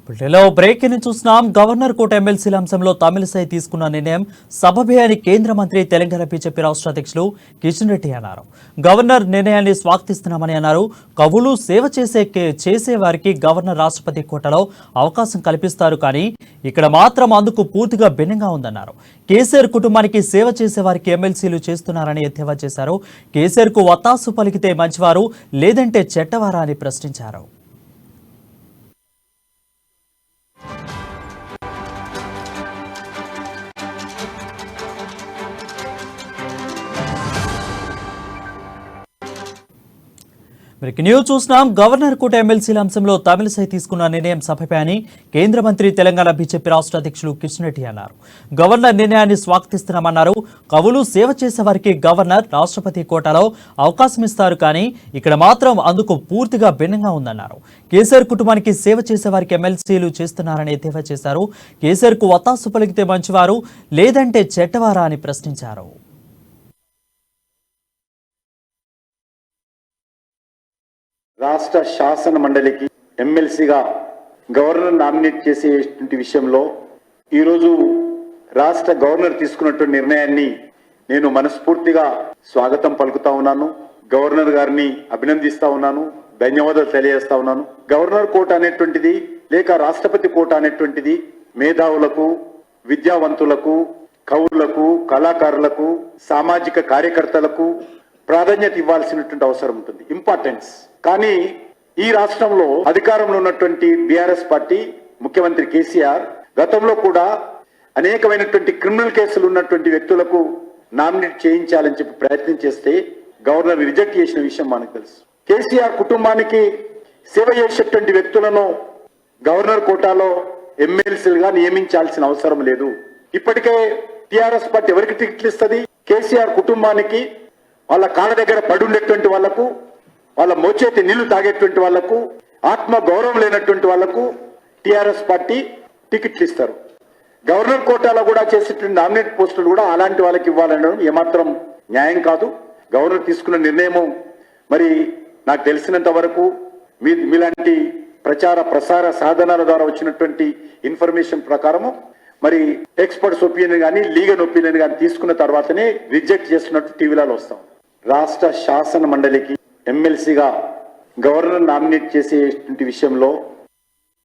పిల్లల్లో బ్రేక్ ని చూస్తున్నాం. గవర్నర్ కోట ఎమ్మెల్సీల అంశంలో తమిళసై తీసుకున్న నిర్ణయం సబబే అని కేంద్ర మంత్రి తెలంగాణ బీజేపీ రాష్ట్ర అధ్యక్షులు కిషన్ రెడ్డి అన్నారు. గవర్నర్ నిర్ణయాన్ని స్వాగతిస్తున్నామని అన్నారు. కవులు సేవ చేసే వారికి గవర్నర్ రాష్ట్రపతి కోటలో అవకాశం కల్పిస్తారు, కానీ ఇక్కడ మాత్రం అందుకు పూర్తిగా భిన్నంగా ఉందన్నారు. కేసీఆర్ కుటుంబానికి సేవ చేసే వారికి ఎమ్మెల్సీలు చేస్తున్నారని ఎద్దేవా చేశారు. కేసీఆర్ కు వత్తాసు పలికితే మంచివారు, లేదంటే చెట్టవారా అని ప్రశ్నించారు. న్యూస్ చూస్తున్నాం. గవర్నర్ కోట ఎమ్మెల్సీల అంశంలో తమిళసై తీసుకున్న నిర్ణయం సభపై అని కేంద్ర మంత్రి తెలంగాణ బీజేపీ రాష్ట్ర అధ్యక్షులు కిషన్ రెడ్డి అన్నారు. గవర్నర్ నిర్ణయాన్ని స్వాగతిస్తున్నామన్నారు. కవులు సేవ చేసే వారికి గవర్నర్ రాష్ట్రపతి కోటాలో అవకాశం ఇస్తారు, కానీ ఇక్కడ మాత్రం అందుకు పూర్తిగా భిన్నంగా ఉందన్నారు. కేసీఆర్ కుటుంబానికి సేవ చేసే వారికి ఎమ్మెల్సీలు చేస్తున్నారని ఎద్దేవా చేశారు. కేసీఆర్ కు వత్తాసు పలికితే మంచివారు, లేదంటే చెట్టవారా అని ప్రశ్నించారు. రాష్ట్ర శాసన మండలికి ఎమ్మెల్సీగా గవర్నర్ నామినేట్ చేసేటువంటి విషయంలో ఈరోజు రాష్ట్ర గవర్నర్ తీసుకున్నటువంటి నిర్ణయాన్ని నేను మనస్ఫూర్తిగా స్వాగతం పలుకుతా ఉన్నాను. గవర్నర్ గారిని అభినందిస్తా ఉన్నాను, ధన్యవాదాలు తెలియజేస్తా ఉన్నాను. గవర్నర్ కోట అనేటువంటిది లేక రాష్ట్రపతి కోట అనేటువంటిది మేధావులకు, విద్యావంతులకు, కవులకు, కళాకారులకు, సామాజిక కార్యకర్తలకు ప్రాధాన్యత ఇవ్వాల్సినటువంటి అవసరం ఉంటుంది, ఇంపార్టెన్స్. కానీ ఈ రాష్ట్రంలో అధికారంలో ఉన్నటువంటి బీఆర్ఎస్ పార్టీ ముఖ్యమంత్రి కేసీఆర్ గతంలో కూడా అనేకమైనటువంటి క్రిమినల్ కేసులు ఉన్నటువంటి వ్యక్తులకు నామినేట్ చేయించాలని చెప్పి ప్రయత్నం చేస్తే గవర్నర్ రిజెక్ట్ చేసిన విషయం మనకు తెలుసు. కేసీఆర్ కుటుంబానికి సేవ చేసేటువంటి వ్యక్తులను గవర్నర్ కోటాలో ఎమ్మెల్సీలుగా నియమించాల్సిన అవసరం లేదు. ఇప్పటికే టిఆర్ఎస్ పార్టీ ఎవరికి టికెట్లు ఇస్తుంది? కేసీఆర్ కుటుంబానికి, వాళ్ళ కాళ్ళ దగ్గర పడుండేటువంటి వాళ్లకు, వాళ్ళ మోచేతి నీళ్లు తాగేటువంటి వాళ్లకు, ఆత్మ గౌరవం లేనటువంటి వాళ్లకు టిఆర్ఎస్ పార్టీ టికెట్లు ఇస్తారు. గవర్నర్ కోటాలో కూడా చేసేటువంటి నామినేట్ పోస్టులు కూడా అలాంటి వాళ్ళకి ఇవ్వాలనడం ఏమాత్రం న్యాయం కాదు. గవర్నర్ తీసుకున్న నిర్ణయము మరి నాకు తెలిసినంత వరకు మీలాంటి ప్రచార ప్రసార సాధనాల ద్వారా వచ్చినటువంటి ఇన్ఫర్మేషన్ ప్రకారము మరి ఎక్స్పర్ట్స్ ఒపీనియన్ కానీ లీగల్ ఒపీనియన్ కానీ తీసుకున్న తర్వాతనే రిజెక్ట్ చేస్తున్నట్టు టీవీలలో వస్తాం. రాష్ట్ర శాసన మండలికి ఎమ్మెల్సీగా గవర్నర్ నామినేట్ చేసేటువంటి విషయంలో